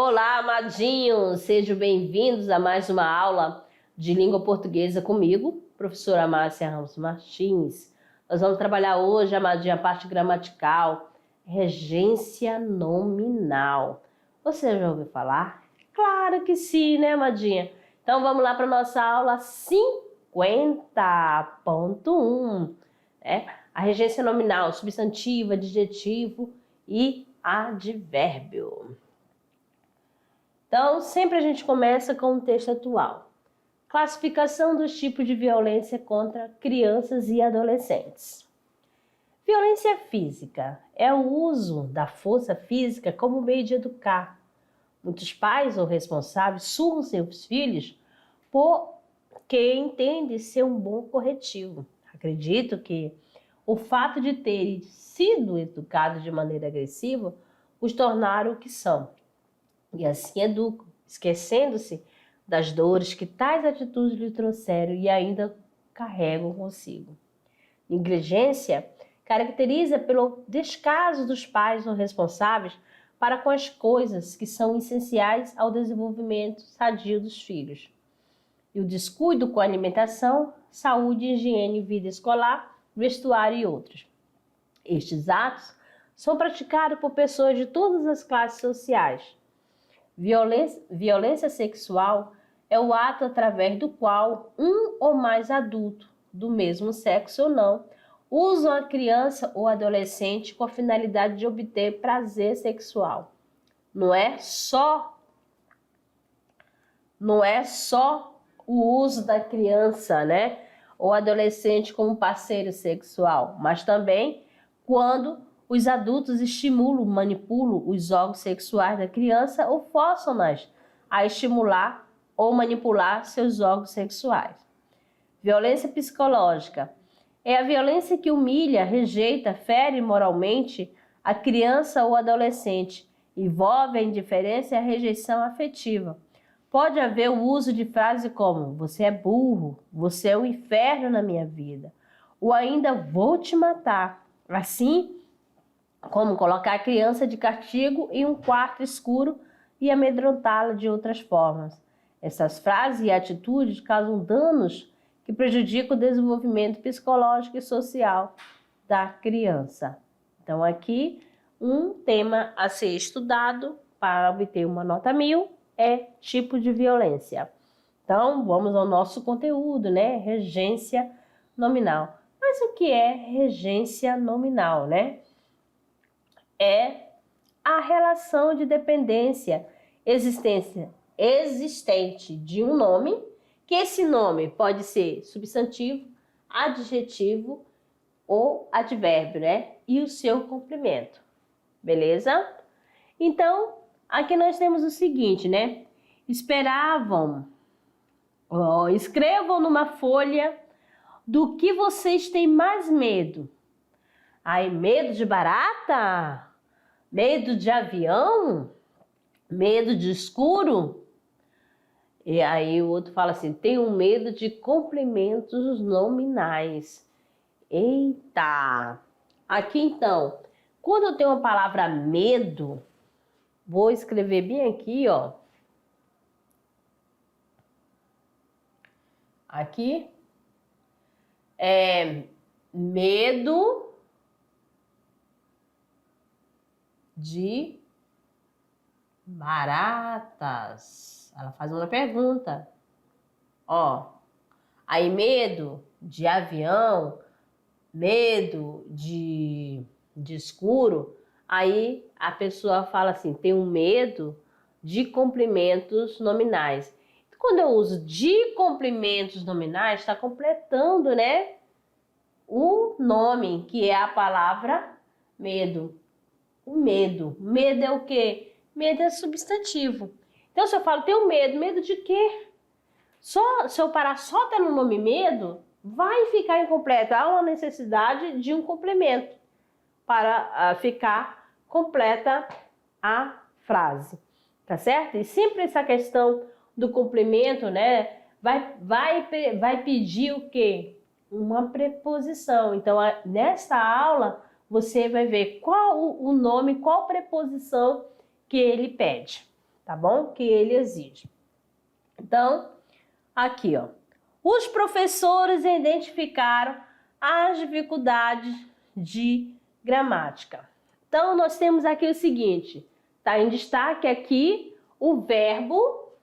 Olá, amadinhos! Sejam bem-vindos a mais uma aula de língua portuguesa comigo, professora Márcia Ramos Martins. Nós vamos trabalhar hoje, amadinha, a parte gramatical, regência nominal. Você já ouviu falar? Claro que sim, né, amadinha? Então vamos lá para a nossa aula 50.1, né? A regência nominal, substantivo, adjetivo e advérbio. Então, sempre a gente começa com o texto atual. Classificação dos tipos de violência contra crianças e adolescentes. Violência física é o uso da força física como meio de educar. Muitos pais ou responsáveis surram seus filhos porque entendem ser um bom corretivo. Acredito que o fato de terem sido educados de maneira agressiva os tornaram o que são. E assim educam, esquecendo-se das dores que tais atitudes lhe trouxeram e ainda carregam consigo. Negligência caracteriza pelo descaso dos pais ou responsáveis para com as coisas que são essenciais ao desenvolvimento sadio dos filhos. E o descuido com a alimentação, saúde, higiene, vida escolar, vestuário e outros. Estes atos são praticados por pessoas de todas as classes sociais. Violência sexual é o ato através do qual um ou mais adultos, do mesmo sexo ou não, usam a criança ou adolescente com a finalidade de obter prazer sexual. Não é só o uso da criança, né, ou adolescente como parceiro sexual, mas também quando os adultos estimulam, manipulam os órgãos sexuais da criança ou forçam-nas a estimular ou manipular seus órgãos sexuais. Violência psicológica é a violência que humilha, rejeita, fere moralmente a criança ou adolescente. Envolve a indiferença e a rejeição afetiva. Pode haver o uso de frases como: você é burro, você é um inferno na minha vida, ou ainda vou te matar. Assim, como colocar a criança de castigo em um quarto escuro e amedrontá-la de outras formas. Essas frases e atitudes causam danos que prejudicam o desenvolvimento psicológico e social da criança. Então, aqui, um tema a ser estudado para obter uma nota 1000 é tipo de violência. Então, vamos ao nosso conteúdo, né? Regência nominal. Mas o que é regência nominal, né? É a relação de dependência existente de um nome, que esse nome pode ser substantivo, adjetivo ou advérbio, né? E o seu complemento, beleza? Então, aqui nós temos o seguinte, né? Escrevam numa folha do que vocês têm mais medo. Ai, medo de barata? Medo de avião? Medo de escuro? E aí o outro fala assim, tenho medo de complementos nominais. Eita! Aqui então, quando eu tenho a palavra medo, vou escrever bem aqui, ó. Aqui é medo de baratas. Ela faz uma pergunta. Ó, aí medo de avião, medo de escuro. Aí a pessoa fala assim, tem um medo de complementos nominais. Quando eu uso de complementos nominais, está completando, né, o nome, que é a palavra medo. O medo. Medo é o quê? Medo é substantivo. Então, se eu falo, tenho medo, medo de quê? Se eu parar só até no nome medo, vai ficar incompleto. Há uma necessidade de um complemento para ficar completa a frase, tá certo? E sempre essa questão do complemento, né, vai pedir o quê? Uma preposição. Então, nesta aula, você vai ver qual o nome, qual preposição que ele pede, tá tá bom? Que ele exige. Então, aqui, ó. Os professores identificaram as dificuldades de gramática. Então, nós temos aqui o seguinte, tá em destaque aqui o verbo,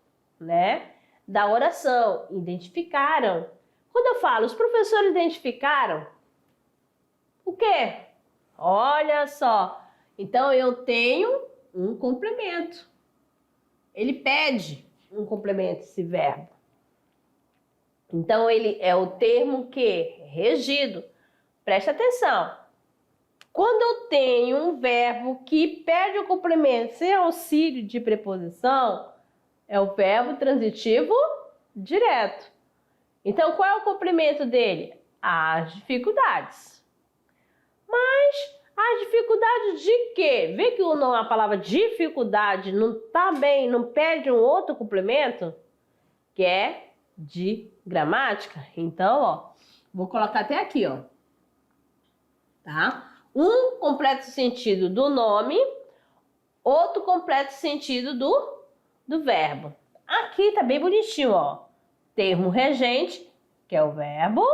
né, da oração, identificaram. Quando eu falo, os professores identificaram, o quê? Olha só, então eu tenho um complemento. Ele pede um complemento, esse verbo. Então, ele é o termo que? Regido. Presta atenção. Quando eu tenho um verbo que pede o complemento sem auxílio de preposição, é o verbo transitivo direto. Então, qual é o complemento dele? As dificuldades. Mas as dificuldades de quê? Vê que a palavra dificuldade não tá bem, não pede um outro complemento, que é de gramática. Então, ó, vou colocar até aqui, ó. Tá? Um completo sentido do nome, outro completo sentido do verbo. Aqui tá bem bonitinho, ó. Termo regente, que é o verbo.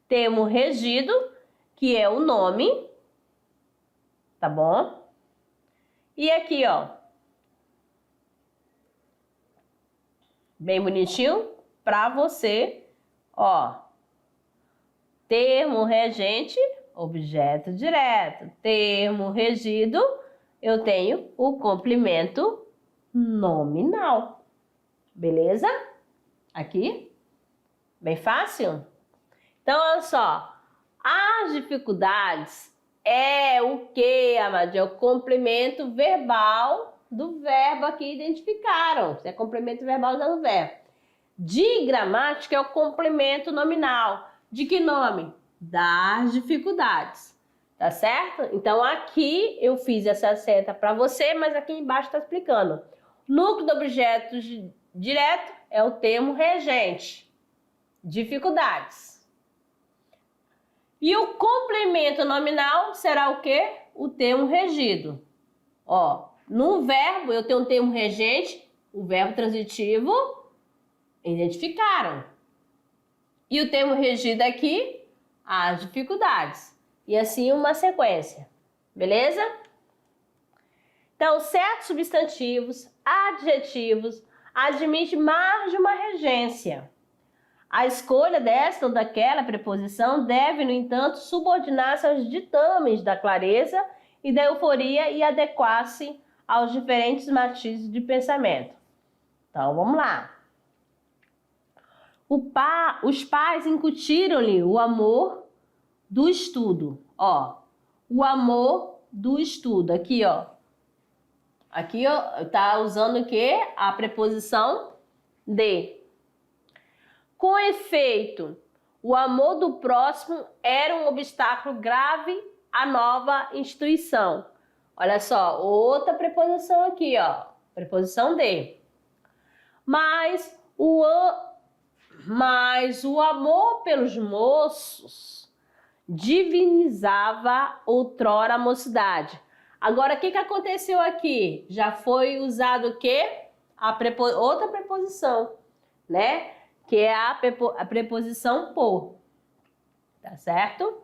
Termo regido, que é o nome. Tá bom? E aqui, ó. Bem bonitinho para você, ó. Termo regente, objeto direto. Termo regido, eu tenho o complemento nominal. Beleza? Aqui? Bem fácil? Então, olha só. As dificuldades é o que, amado? É o complemento verbal do verbo aqui identificaram. É complemento verbal usando o verbo. De gramática é o complemento nominal. De que nome? Das dificuldades. Tá certo? Então, aqui eu fiz essa seta para você, mas aqui embaixo está explicando. Núcleo do objeto direto é o termo regente. Dificuldades. E o complemento nominal será o quê? O termo regido. Ó, no verbo eu tenho um termo regente, o verbo transitivo, identificaram. E o termo regido aqui, as dificuldades. E assim uma sequência. Beleza? Então, certos substantivos, adjetivos, admitem mais de uma regência. A escolha desta ou daquela preposição deve, no entanto, subordinar-se aos ditames da clareza e da euforia e adequar-se aos diferentes matizes de pensamento. Então, vamos lá. Os pais incutiram-lhe o amor do estudo. Ó, o amor do estudo. Aqui, ó. Aqui, ó, tá usando o quê? A preposição de. Com efeito, o amor do próximo era um obstáculo grave à nova instituição. Olha só, outra preposição aqui, ó. Preposição de. Mas o amor pelos moços divinizava outrora a mocidade. Agora, o que aconteceu aqui? Já foi usado o quê? Outra preposição, né? Que é a preposição por. Tá certo?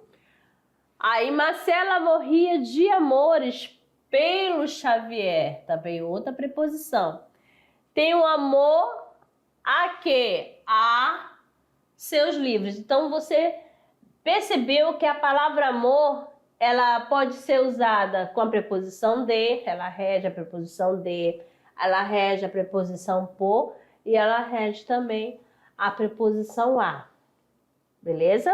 Aí, Marcela morria de amores pelo Xavier. Também outra preposição. Tem um amor a quê? A seus livros. Então, você percebeu que a palavra amor, ela pode ser usada com a preposição de, ela rege a preposição de, ela rege a preposição por e ela rege também a preposição a. Beleza?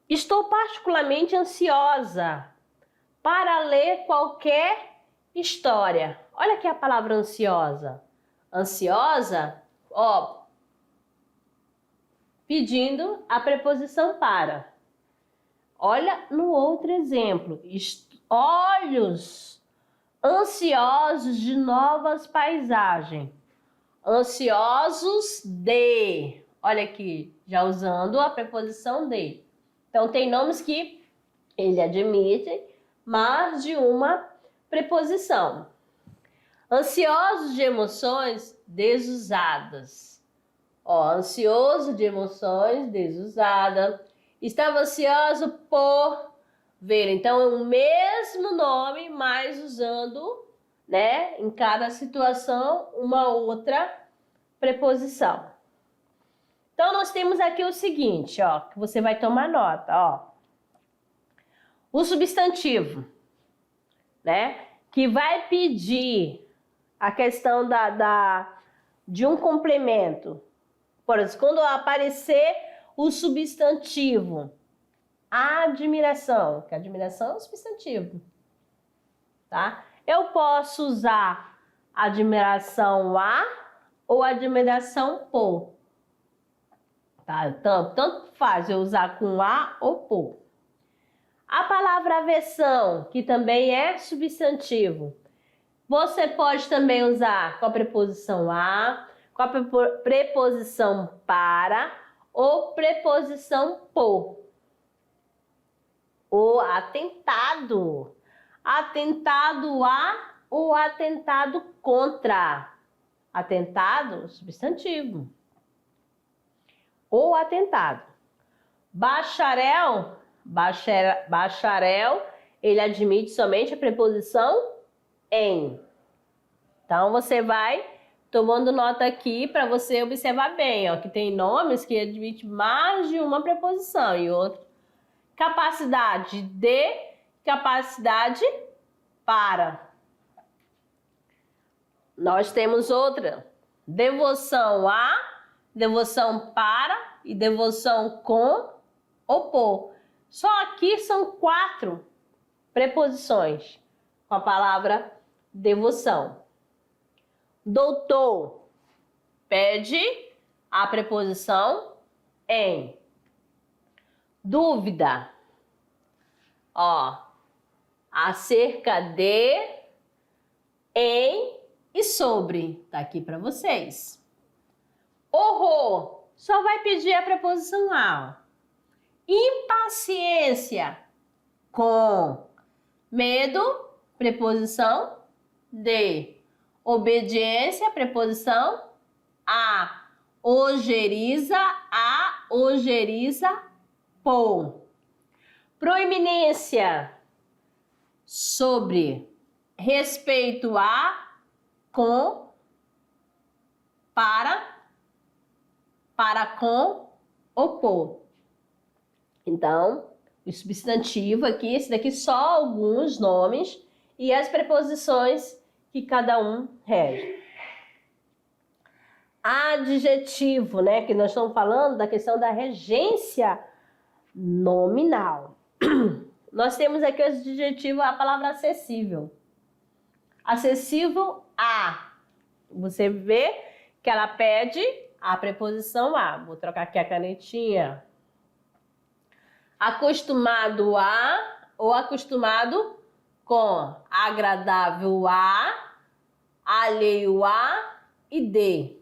Estou particularmente ansiosa para ler qualquer história. Olha aqui a palavra ansiosa. Ansiosa, ó, pedindo a preposição para. Olha no outro exemplo. Olhos ansiosos de novas paisagens. Ansiosos de. Olha aqui, já usando a preposição de. Então, tem nomes que ele admite, mais de uma preposição. Ansiosos de emoções desusadas. Ó, ansioso de emoções desusada. Estava ansioso por ver. Então, é o mesmo nome, mas usando, né, em cada situação, uma outra preposição. Então, nós temos aqui o seguinte, ó, que você vai tomar nota, ó. O substantivo, né, que vai pedir a questão de um complemento. Por exemplo, quando aparecer o substantivo, admiração, que admiração é um substantivo, tá? Eu posso usar admiração a ou admiração por, tá? Tanto faz eu usar com a ou por. A palavra aversão, que também é substantivo, você pode também usar com a preposição a, com a preposição para ou preposição por. O atentado. Atentado a ou atentado contra. Atentado, substantivo. O atentado. Bacharel, bacharel, ele admite somente a preposição em. Então, você vai tomando nota aqui para você observar bem, ó, que tem nomes que admitem mais de uma preposição e outro. Capacidade de, capacidade para. Nós temos outra. Devoção a, devoção para e devoção com ou por. Só aqui são 4 preposições com a palavra devoção. Doutor pede a preposição em. Dúvida, ó, acerca de, em e sobre, tá aqui para vocês. Horror, só vai pedir a preposição a. Impaciência, com. Medo, preposição de. Obediência, preposição a. Ojeriza, por. Proeminência, sobre. Respeito a, com. Para com ou por. Então, o substantivo aqui, esse daqui só alguns nomes e as preposições que cada um rege. Adjetivo, né? Que nós estamos falando da questão da regência nominal. Nós temos aqui o adjetivo, a palavra acessível. Acessível a. Você vê que ela pede a preposição a. Vou trocar aqui a canetinha. Acostumado a ou acostumado com. Agradável a, alheio a e de.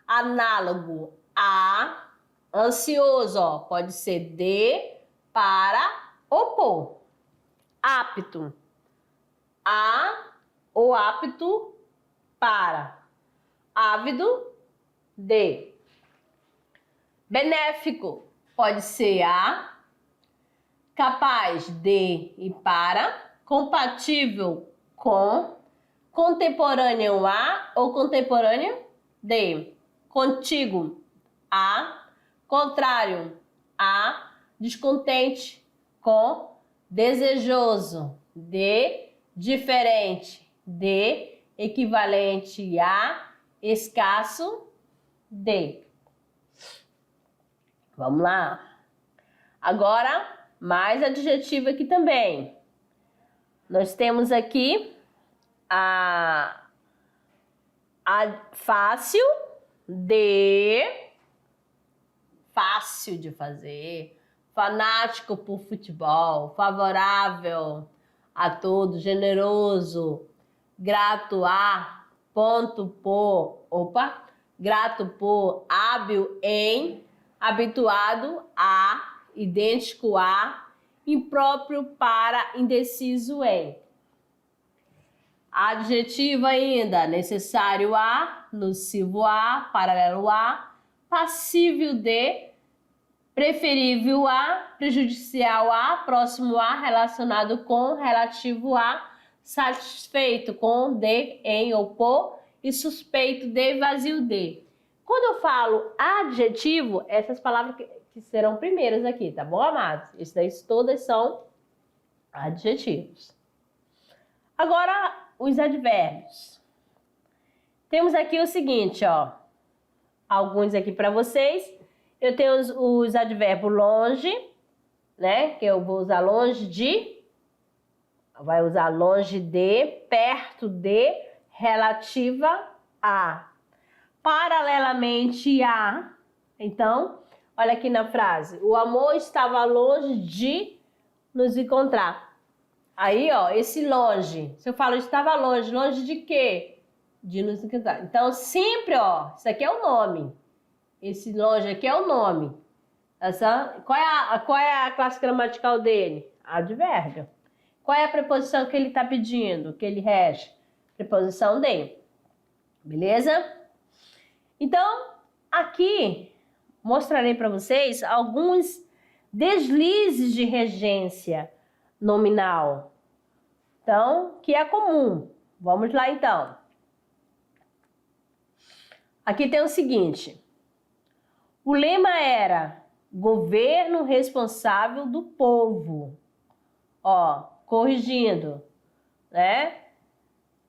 Análogo a, ansioso, ó, pode ser de, para ou por. Apto a ou apto para. Ávido de. Benéfico pode ser a, capaz de e para, compatível com, contemporâneo a ou contemporâneo de. Contigo a, contrário a, descontente com, desejoso de, diferente de, equivalente a, escasso de. Vamos lá. Agora, mais adjetivo aqui também. Nós temos aqui a fácil de fazer, fanático por futebol, favorável a todos, generoso, grato a, grato por, hábil em, habituado a, idêntico a, impróprio para, indeciso em. Adjetivo ainda, necessário a, nocivo a, paralelo a, passível de, preferível a, prejudicial a, próximo a, relacionado com, relativo a, satisfeito com, de, em ou por, e suspeito de, vazio de. Quando eu falo adjetivo, essas palavras que serão primeiras aqui, tá bom, amados? Isso daí todas são adjetivos. Agora, os advérbios. Temos aqui o seguinte, ó. Alguns aqui para vocês. Eu tenho os advérbios longe, né? Que eu vou usar longe de. Vai usar longe de, perto de, relativa a. Paralelamente a. Então, olha aqui na frase. O amor estava longe de nos encontrar. Aí, ó, esse longe. Se eu falo estava longe, longe de quê? De nos encontrar. Então, sempre, ó, isso aqui é o nome. Esse longe aqui é o nome. Qual é a classe gramatical dele? Advérbio. Qual é a preposição que ele está pedindo, que ele rege? Preposição de. Beleza? Então, aqui mostrarei para vocês alguns deslizes de regência nominal. Então, que é comum. Vamos lá, então. Aqui tem o seguinte. O lema era governo responsável do povo. Ó, corrigindo, né?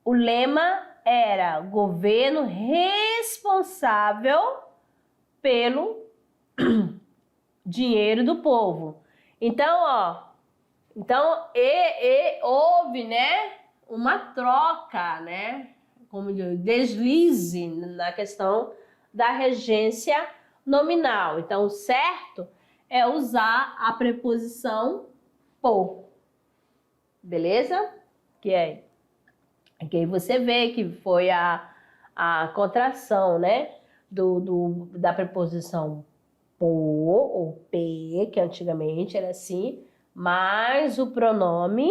O lema era governo responsável pelo dinheiro do povo. Então, ó, houve, né, uma troca, né, como diz, deslize na questão da regência nominal. Então, o certo é usar a preposição por. Beleza? Que aí você vê que foi a contração, né, da preposição por ou p, que antigamente era assim, mais o pronome.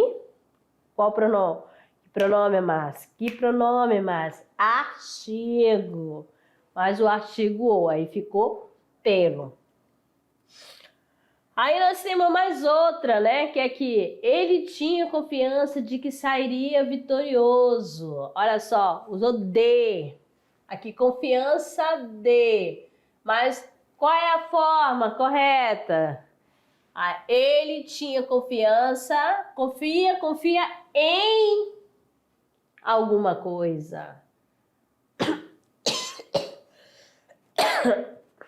Qual pronome? Que pronome é mais? Que pronome é mais? Artigo. Mais o artigo o, aí ficou pelo. Aí nós temos mais outra, né? Que é que ele tinha confiança de que sairia vitorioso. Olha só, usou de. Aqui, confiança de. Mas qual é a forma correta? Ele tinha confiança, confia em alguma coisa.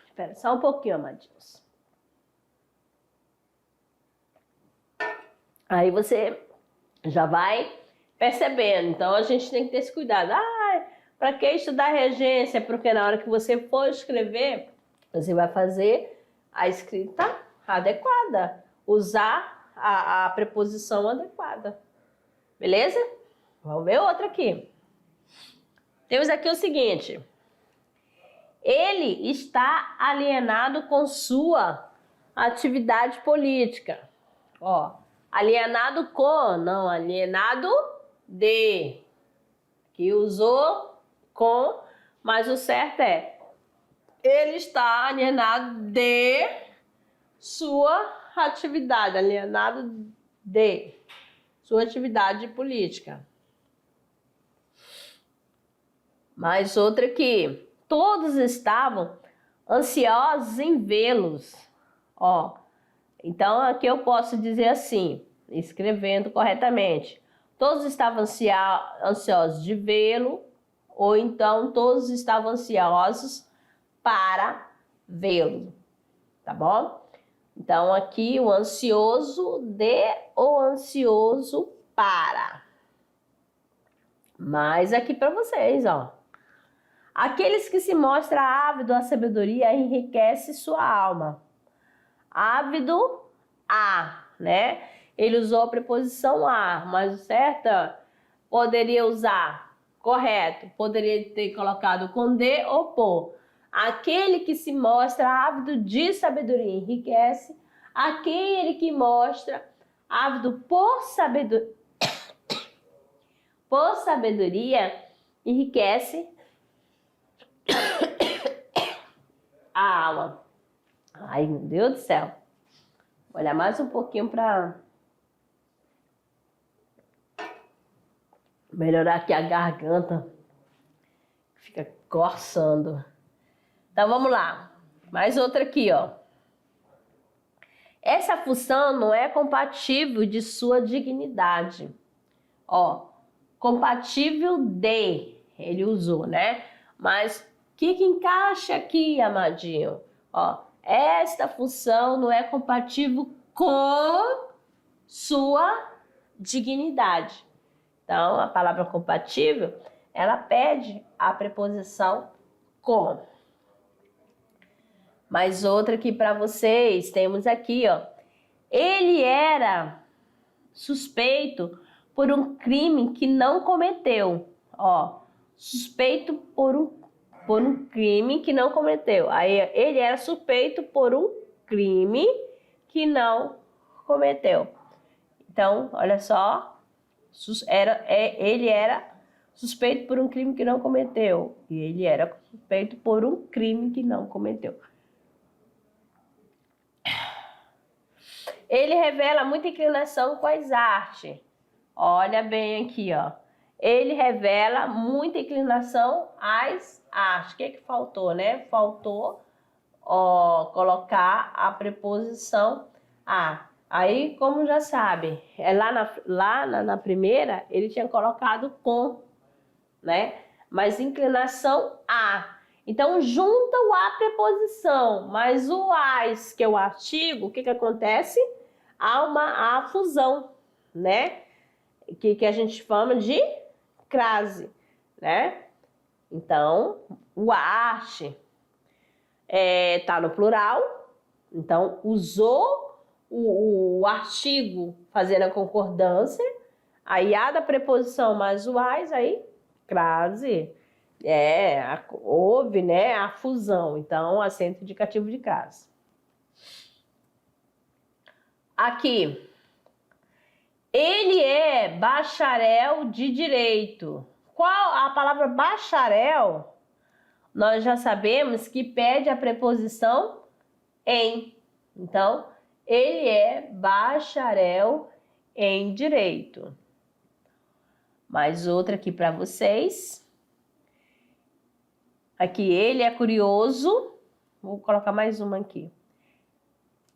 Espera só um pouquinho, amadinhos. Aí você já vai percebendo. Então, a gente tem que ter esse cuidado. Para que estudar regência? Porque na hora que você for escrever, você vai fazer a escrita adequada. Usar a preposição adequada. Beleza? Vamos ver outra aqui. Temos aqui o seguinte. Ele está alienado com sua atividade política. Ó, alienado com, não, alienado de. Que usou com, mas o certo é ele está alienado de sua atividade, alienado de sua atividade política. Mais outra aqui. Todos estavam ansiosos em vê-los. Ó, então aqui eu posso dizer assim, escrevendo corretamente. Todos estavam ansiosos de vê-lo, ou então todos estavam ansiosos para vê-lo, tá bom? Então aqui o ansioso de ou ansioso para. Mas aqui para vocês, ó. Aqueles que se mostram ávido à sabedoria enriquece sua alma. Ávido a, né? Ele usou a preposição a, mas o certo poderia usar, correto, poderia ter colocado com de ou por. Aquele que se mostra ávido de sabedoria enriquece, aquele que mostra ávido por sabedoria, enriquece a alma. Ai, meu Deus do céu. Vou olhar mais um pouquinho para melhorar aqui a garganta. Fica coçando. Então, vamos lá. Mais outra aqui, ó. Essa função não é compatível de sua dignidade. Ó, compatível de, ele usou, né? Mas o que encaixa aqui, amadinho? Ó, esta função não é compatível com sua dignidade. Então, a palavra compatível, ela pede a preposição com. Mais outra aqui para vocês, temos aqui, ó. Ele era suspeito por um crime que não cometeu. Ó, suspeito por um crime que não cometeu. Aí, ele era suspeito por um crime que não cometeu. Então, olha só, ele era suspeito por um crime que não cometeu. E ele era suspeito por um crime que não cometeu. Ele revela muita inclinação com as artes. Olha bem aqui, ó. Ele revela muita inclinação às artes. O que faltou, né? Faltou, ó, colocar a preposição a. Aí, como já sabe, lá na primeira, ele tinha colocado com, né? Mas inclinação a. Então, junta o a preposição, mas o as, que é o artigo, o que acontece? Há uma fusão, né? Que a gente chama de crase, né? Então, o arte tá no plural, então usou o artigo fazendo a concordância, aí a da preposição mais o as, aí crase, houve, né, a fusão, então acento indicativo de crase. Aqui, ele é bacharel de direito. Qual a palavra bacharel? Nós já sabemos que pede a preposição em. Então, ele é bacharel em direito. Mais outra aqui para vocês. Aqui, ele é curioso. Vou colocar mais uma aqui.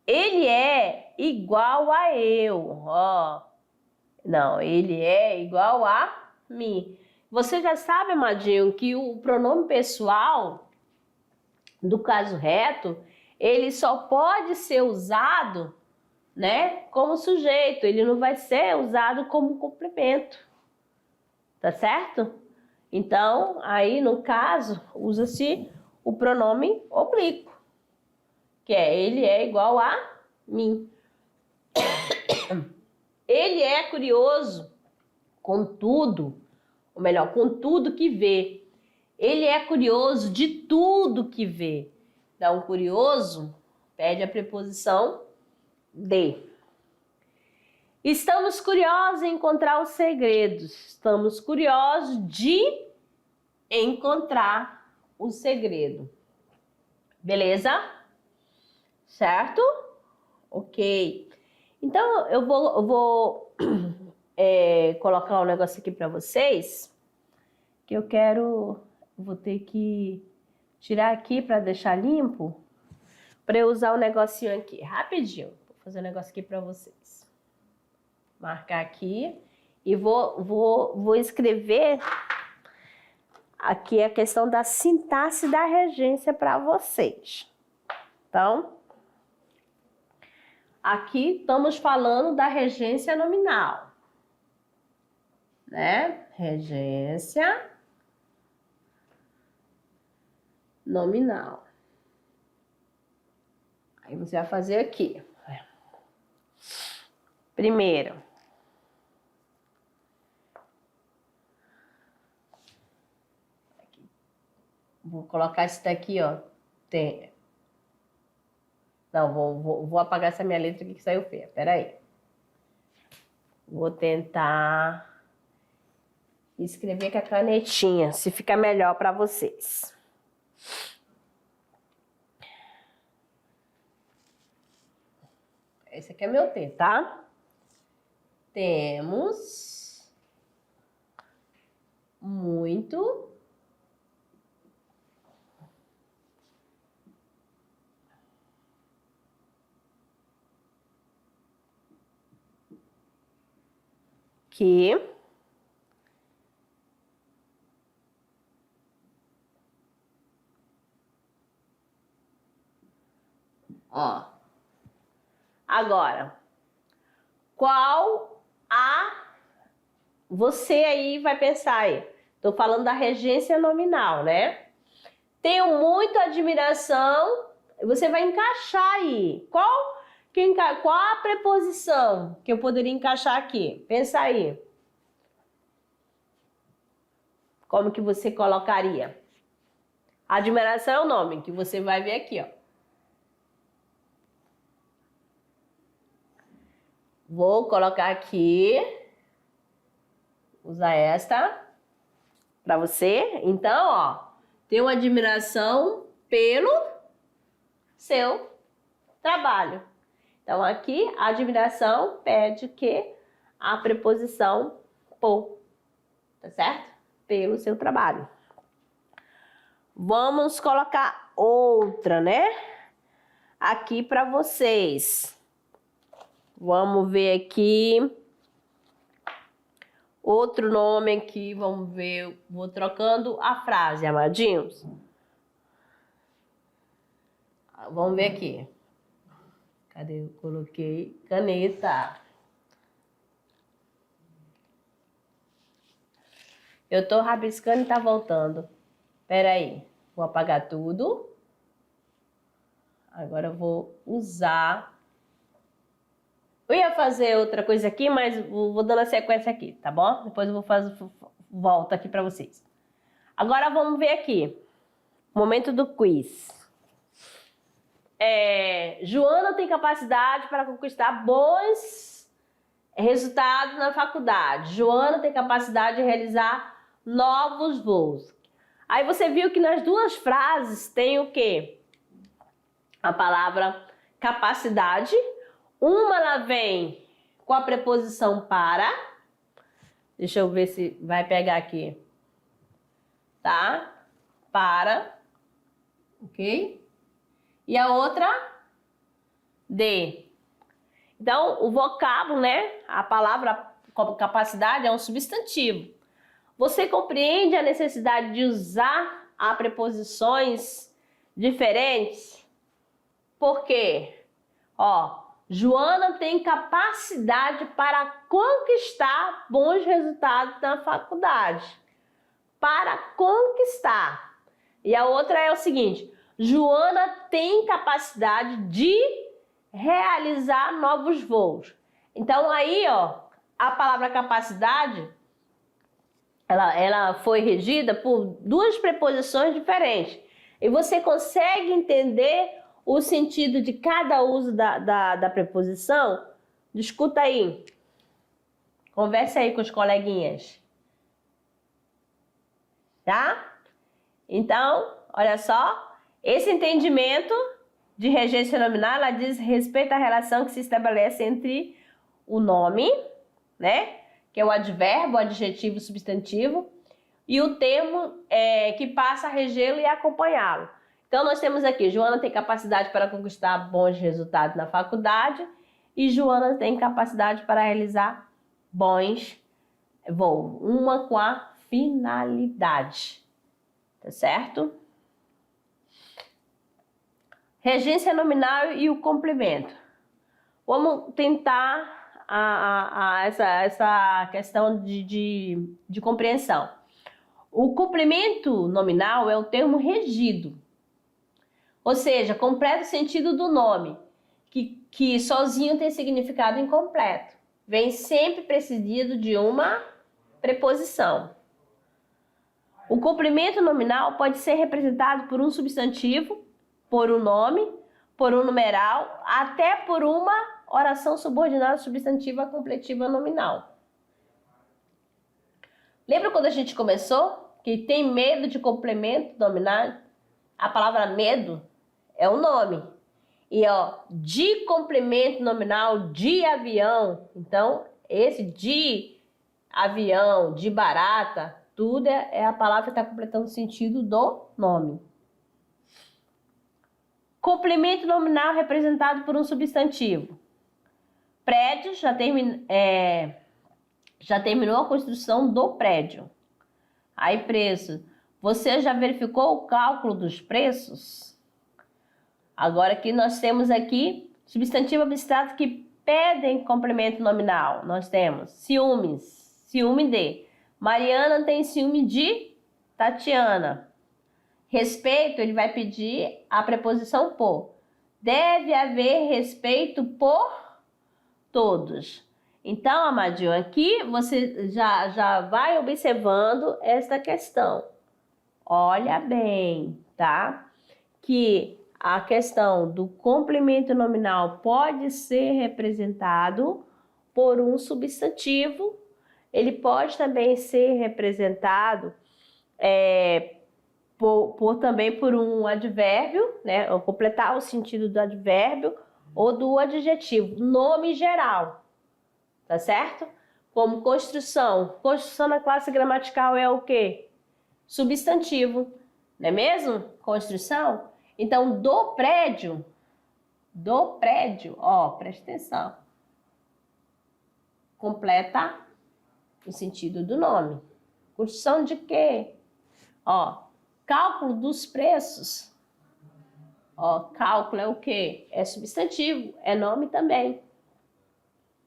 Ele é igual a eu, ó. Não, ele é igual a mim. Você já sabe, amadinho, que o pronome pessoal do caso reto, ele só pode ser usado, né, como sujeito. Ele não vai ser usado como complemento. Tá certo? Então, aí no caso, usa-se o pronome oblíquo, que é ele é igual a mim. Ele é curioso com tudo, ou melhor, com tudo que vê. Ele é curioso de tudo que vê. Então, curioso pede a preposição de. Estamos curiosos em encontrar os segredos. Estamos curiosos de encontrar o segredo. Beleza? Certo? Ok. Então, eu vou colocar um negócio aqui para vocês, que vou ter que tirar aqui para deixar limpo, para eu usar o negocinho aqui, rapidinho. Vou fazer um negócio aqui para vocês. Marcar aqui e vou escrever aqui a questão da sintaxe da regência para vocês. Então, aqui estamos falando da regência nominal, né? Regência nominal. Aí você vai fazer aqui. Primeiro, vou colocar esse daqui, ó. Não, vou apagar essa minha letra aqui que saiu feia. Pera aí. Vou tentar escrever com a canetinha, se fica melhor para vocês. Esse aqui é meu T, tá? Temos muito que ó. Agora, qual a... Você aí vai pensar aí. Tô falando da regência nominal, né? Tenho muita admiração. Você vai encaixar aí. Qual a preposição que eu poderia encaixar aqui? Pensa aí. Como que você colocaria? Admiração é o nome que você vai ver aqui, ó. Vou colocar aqui, usar esta para você. Então, ó, tenho admiração pelo seu trabalho. Então, aqui, a admiração pede que a preposição por, tá certo? Pelo seu trabalho. Vamos colocar outra, né? Aqui para vocês. Vamos ver aqui. Outro nome aqui, vamos ver. Vou trocando a frase, amadinhos. Vamos ver aqui. Cadê? Eu coloquei caneta. Eu tô rabiscando e tá voltando. Espera aí. Vou apagar tudo. Agora eu vou usar... Eu ia fazer outra coisa aqui, mas vou dando a sequência aqui, tá bom? Depois eu vou fazer volta aqui para vocês. Agora vamos ver aqui. Momento do quiz. Joana tem capacidade para conquistar bons resultados na faculdade. Joana tem capacidade de realizar novos voos. Aí você viu que nas duas frases tem o quê? A palavra capacidade. Uma ela vem com a preposição para. Deixa eu ver se vai pegar aqui. Tá? Para. Ok? E a outra, de. Então, o vocábulo, né? A palavra capacidade é um substantivo. Você compreende a necessidade de usar a preposições diferentes? Por quê? Ó, Joana tem capacidade para conquistar bons resultados na faculdade. Para conquistar. E a outra é o seguinte: Joana tem capacidade de realizar novos voos. Então aí, ó, a palavra capacidade, ela foi regida por duas preposições diferentes. E você consegue entender o sentido de cada uso da preposição? Discuta aí. Converse aí com os coleguinhas. Tá? Então, olha só. Esse entendimento de regência nominal, ela diz respeito à relação que se estabelece entre o nome, né? Que é o advérbio, o adjetivo, o substantivo, e o termo que passa a regê-lo e acompanhá-lo. Então, nós temos aqui, Joana tem capacidade para conquistar bons resultados na faculdade e Joana tem capacidade para realizar bons voos. Uma com a finalidade. Tá certo? Regência nominal e o complemento. Vamos tentar essa questão de compreensão. O complemento nominal é o termo regido. Ou seja, completa o sentido do nome, que sozinho tem significado incompleto. Vem sempre precedido de uma preposição. O complemento nominal pode ser representado por um substantivo, por um nome, por um numeral, até por uma oração subordinada substantiva completiva nominal. Lembra quando a gente começou? Que tem medo de complemento nominal? A palavra medo é o nome. E ó, de complemento nominal, de avião. Então, esse de avião, de barata, tudo é a palavra que está completando o sentido do nome. Complemento nominal representado por um substantivo. Prédio, já terminou a construção do prédio. Aí, preço. Você já verificou o cálculo dos preços? Agora que nós temos aqui substantivo abstrato que pedem complemento nominal. Nós temos ciúmes, ciúme de. Mariana tem ciúme de Tatiana. Respeito, ele vai pedir a preposição por. Deve haver respeito por todos. Então, amadinho, aqui você já vai observando esta questão. Olha bem, tá? Que a questão do complemento nominal pode ser representado por um substantivo. Ele pode também ser representado também por um advérbio, né? Ou completar o sentido do advérbio ou do adjetivo. Nome geral, tá certo? Como construção. Construção na classe gramatical é o quê? Substantivo, não é mesmo? Construção. Então, do prédio, ó, presta atenção. Completa o sentido do nome. Construção de quê? Ó, cálculo dos preços. Ó, cálculo é o quê? É substantivo, é nome também.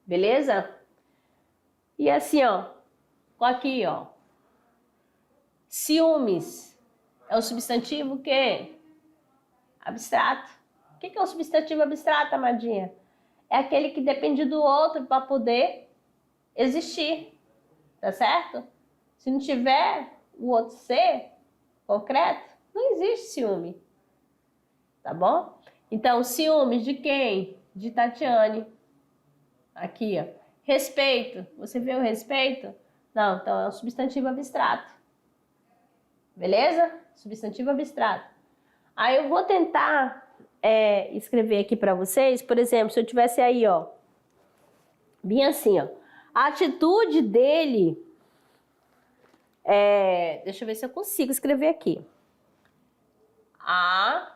Beleza? E assim, ó, aqui, ó. Ciúmes é o substantivo que? Abstrato. O que é um substantivo abstrato, amadinha? É aquele que depende do outro para poder existir, tá certo? Se não tiver o outro ser concreto, não existe ciúme, tá bom? Então, ciúmes de quem? De Tatiane. Aqui, ó. Respeito. Você vê o respeito? Não, então é um substantivo abstrato. Beleza? Substantivo abstrato. Aí eu vou tentar escrever aqui para vocês, por exemplo, se eu tivesse aí, ó, bem assim, ó, a atitude dele, deixa eu ver se eu consigo escrever aqui. A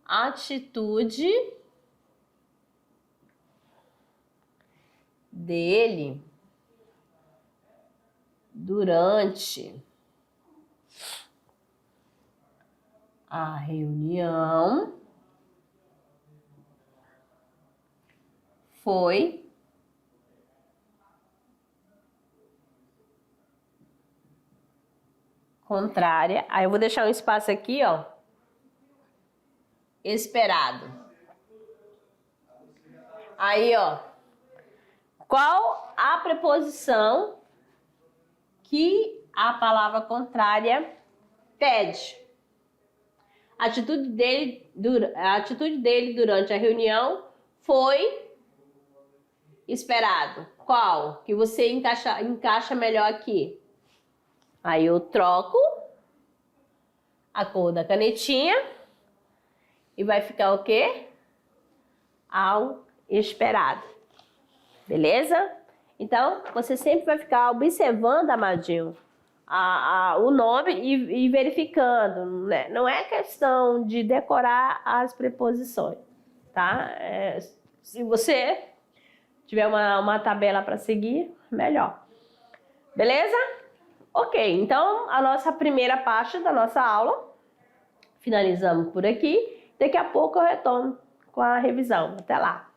atitude dele durante a reunião foi contrária. Aí eu vou deixar um espaço aqui, ó. Esperado. Aí, ó. Qual a preposição que a palavra contrária pede? A atitude dele durante a reunião foi esperado. Qual? Que você encaixa melhor aqui. Aí eu troco a cor da canetinha e vai ficar o quê? Ao esperado. Beleza? Então, você sempre vai ficar observando, amadinho, o nome e verificando, né? Não é questão de decorar as preposições, tá? Se você tiver uma tabela para seguir, melhor. Beleza? Ok, então a nossa primeira parte da nossa aula, finalizamos por aqui. Daqui a pouco eu retorno com a revisão. Até lá!